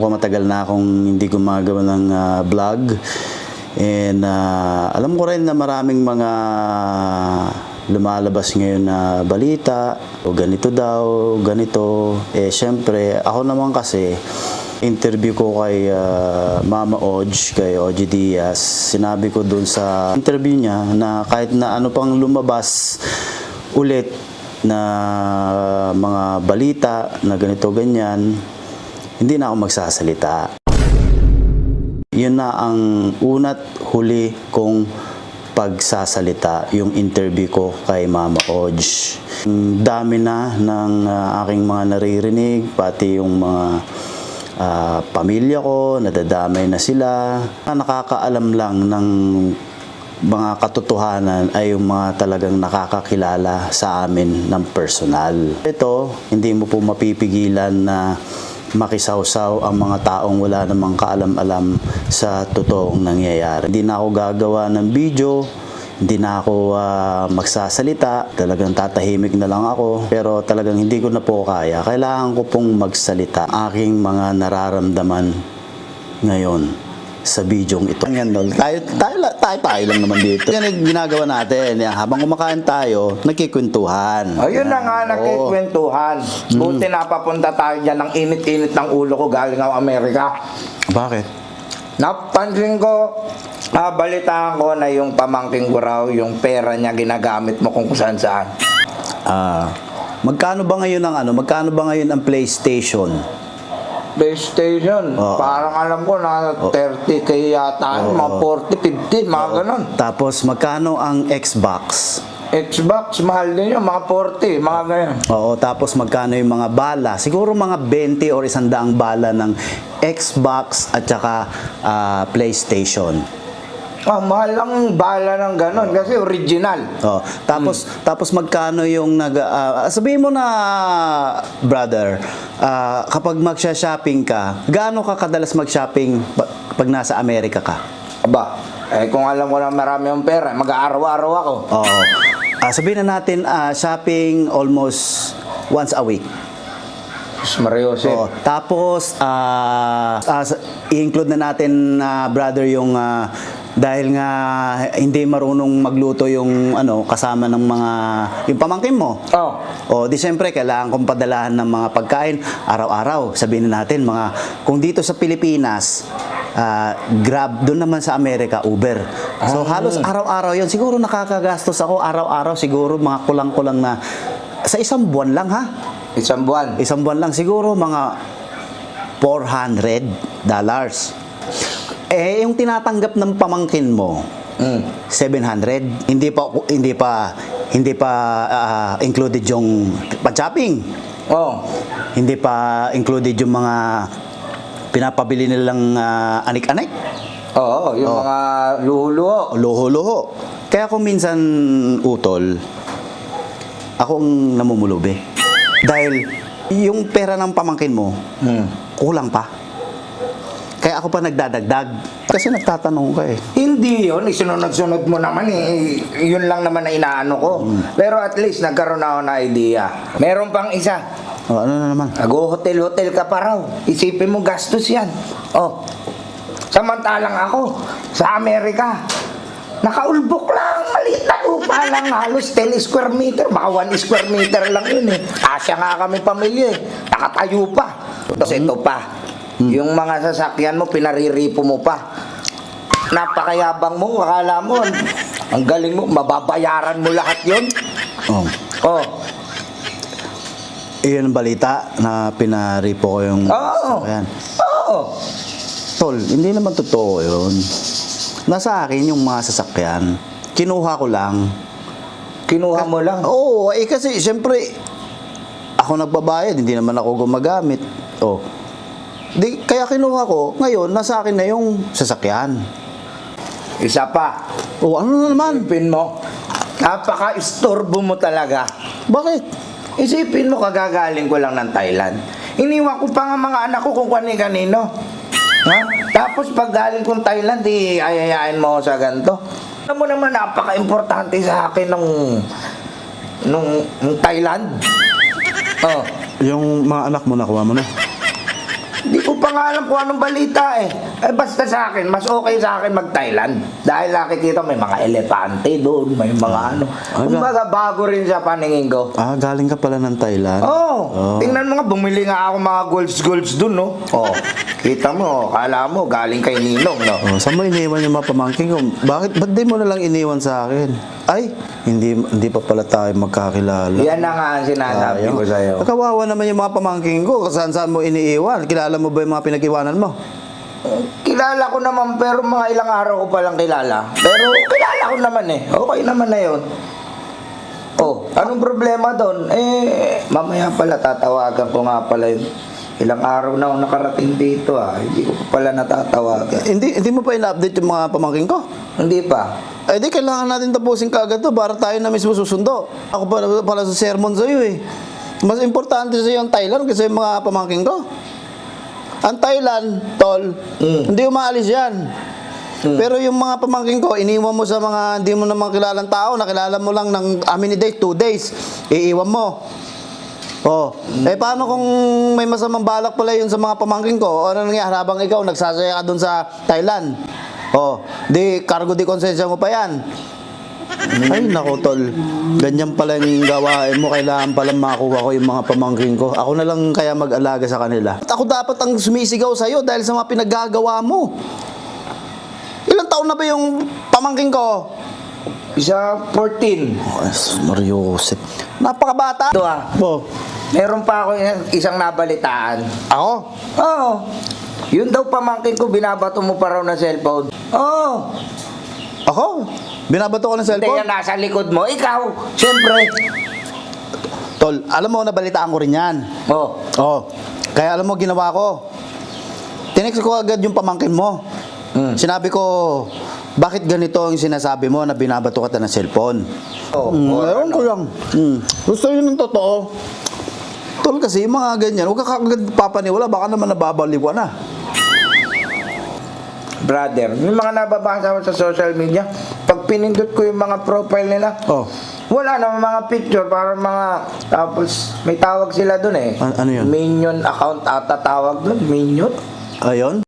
Matagal na akong hindi gumagawa ng vlog. And alam ko rin na maraming mga lumalabas ngayon na balita. O ganito daw, ganito. Siyempre, ako naman kasi, interview ko kay Mama Oj, kay Oji Diaz. Sinabi ko dun sa interview niya na kahit na ano pang lumabas ulit na mga balita na ganito, ganyan, hindi na ako magsasalita. Yun na ang una't huli kong pagsasalita, yung interview ko kay Mama Oj. Dami na ng aking mga naririnig, pati yung mga pamilya ko, nadadamay na sila. Nakakaalam lang ng mga katotohanan ay yung mga talagang nakakakilala sa amin ng personal. Ito, hindi mo po mapipigilan na makisawsaw ang mga taong wala namang kaalam-alam sa totoong nangyayari. Hindi na ako gagawa ng video, hindi na ako magsasalita, talagang tatahimik na lang ako, pero talagang hindi ko na po kaya. Kailangan ko pong magsalita aking mga nararamdaman ngayon sa bidyong ito. Yan, tayo lang naman dito. Yan ang ginagawa natin. Yan, habang kumakain tayo, nagkikwentuhan. Ayun na nga, nagkikwentuhan. Buti napapunta tayo dyan ng init-init ng ulo ko galing ako Amerika. Bakit? Napansin ko, balitaan ko na yung pamangking ko raw, yung pera niya ginagamit mo kung saan-saan. Magkano ba ngayon ang PlayStation? PlayStation, parang alam ko na 30k yata, mga 40, 50, mga ganon. Tapos magkano ang Xbox? Xbox, mahal din yun, mga 40, mga ganyan. Oo, tapos magkano yung mga bala? Siguro mga 20 or 100 bala ng Xbox at saka PlayStation. Mahal ang bala ng ganon kasi original. Tapos magkano yung sabihin mo na, brother, kapag magsha-shopping ka, gaano ka kadalas mag-shopping pag nasa Amerika ka? Aba, kung alam ko na marami yung pera, mag-aaraw-araw ako. Oo. Sabihin na natin, shopping almost once a week. Mariose. Tapos, i-include na natin, brother, yung dahil nga hindi marunong magluto yung kasama ng mga yung pamangkin mo. Di siyempre kailangan kong padalahan ng mga pagkain araw-araw. Sabihin na natin kung dito sa Pilipinas, Grab, doon naman sa Amerika, Uber. So halos araw-araw 'yon. Siguro nakakagastos ako araw-araw siguro mga kulang-kulang na sa isang buwan lang, ha? Isang buwan? Isang buwan lang siguro mga $400. Yung tinatanggap ng pamangkin mo, 700, hindi pa included yung pa-shopping. Hindi pa included yung mga pinapabili nilang anik-anik. Yung mga luho-luho. Luho-luho. Kaya kung minsan, utol, akong namumulubi. Dahil yung pera ng pamangkin mo, kulang pa. Kaya ako pa nagdadagdag. Kasi nagtatanong ka eh. Hindi yun. Isunod-sunod mo naman eh. Yun lang naman na inaano ko. Pero at least nagkaroon ako na idea. Meron pang isa. Ano na naman? Nag-hotel-hotel ka pa raw. Isipin mo gastos yan. Samantalang ako, sa Amerika, nakaulbok lang. Maliit na lupa lang. Halos 10 square meter. Baka 1 square meter lang yun eh. Kasya nga kami pamilya eh. Nakatayo pa. Tapos ito pa. Yung mga sasakyan mo, pinariripo mo pa. Napakayabang mo, akala mo, ang galing mo, mababayaran mo lahat yun. Iyon ang balita na pinaripo ko yung sasakyan. Tol, hindi naman totoo yun. Nasa akin yung mga sasakyan. Kinuha ko lang. Kinuha mo lang? Kasi siyempre, ako nagbabayad, hindi naman ako gumagamit. Kaya kinuha ko, ngayon, nasa akin na yung sasakyan. Isa pa. Ano na naman? Isipin mo, napaka-istorbo mo talaga. Bakit? Isipin mo, kagagaling ko lang ng Thailand. Iniwan ko pa nga mga anak ko kung kanino. Tapos pag galing kong Thailand, ayayain mo sa ganito. Alam mo naman, napaka-importante sa akin nung Thailand. Yung mga anak mo, nakuha mo na? Hindi ko pa pa nga alam kung anong balita eh. Eh basta sa akin, mas okay sa akin mag-Thailand. Dahil nakikita may mga elepante doon, may mga ano. Kumbaga bago rin sa paningin ko. Ah, galing ka pala ng Thailand? Oh, tingnan mo nga, bumili nga ako mga golds doon, no? Oh, kita mo, kala mo, galing kay Ninong, no? Oh, saan mo iniwan yung mga pamangkin ko? Ba't di mo na lang iniwan sa akin? Ay, hindi pa pala tayo magkakilala. Yan na nga ang sinasabi ko sa'yo. Kawawa naman yung mga pamangkin ko. Saan mo iniiwan? Kilala mo ba yung mga pinag-iwanan mo? Kilala ko naman, pero mga ilang araw ko palang kilala. Pero kilala ko naman eh. Okay naman na yun. Oh, anong problema doon? Eh, mamaya pala tatawagan ko nga pala yun. Ilang araw na ako nakarating dito Hindi ko pa pala natatawagan. Hindi mo pa ina-update yung mga pamangkin ko? Hindi pa. Eh di kailangan natin tapusin kagad to para tayo na mismo susundo. Ako pala sa sermon sa'yo eh. Mas importante sa'yo ang Thailand kaysa yung mga pamangkin ko. Ang Thailand, tol, hindi umaalis yan. Pero yung mga pamangkin ko, iniwan mo sa mga hindi mo naman kilalang tao, nakilala mo lang ng how many days, 2 days, iiwan mo. Oh, eh paano kung may masamang balak pala yun sa mga pamangkin ko? O ano nangyari habang ikaw nagsasaya ka dun sa Thailand? Oh, di cargo di konsensya mo pa yan. Ay, nako tol. Ganyan pala yung gawain mo. Kailangan pala makuha ko yung mga pamangkin ko. Ako na lang kaya mag-alaga sa kanila. At ako dapat ang sumisigaw sa'yo dahil sa mga pinaggagawa mo. Ilang taon na ba yung pamangkin ko? Isa 14. Oh, Mario Jose. Napakabata. Ito Oh. Meron pa ako isang nabalitaan. Ako? Oo. Yun daw pamangkin ko, binabato mo pa raw ng cellphone. Oo. Ako? Binabato ko ng Hindi cellphone? yan nasa likod mo. Ikaw, siyempre. Tol, alam mo, nabalitaan ko rin yan. Oh. Oh. Kaya alam mo, ginawa ko. Tinext ko agad yung pamangkin mo. Sinabi ko, bakit ganito ang sinasabi mo na binabato ka ng cellphone? Oh, Ewan ko lang. Gusto yun ng totoo. Tol, kasi yung mga ganyan, huwag ka kagad papaniwala, baka naman nababaliw ka na. Brother, yung mga nababasa ko sa social media, pag pinindot ko yung mga profile nila, Oh. wala naman mga picture, para mga, tapos may tawag sila dun eh. Ano yun? Minion account ata tawag dun, Minion. Ayun?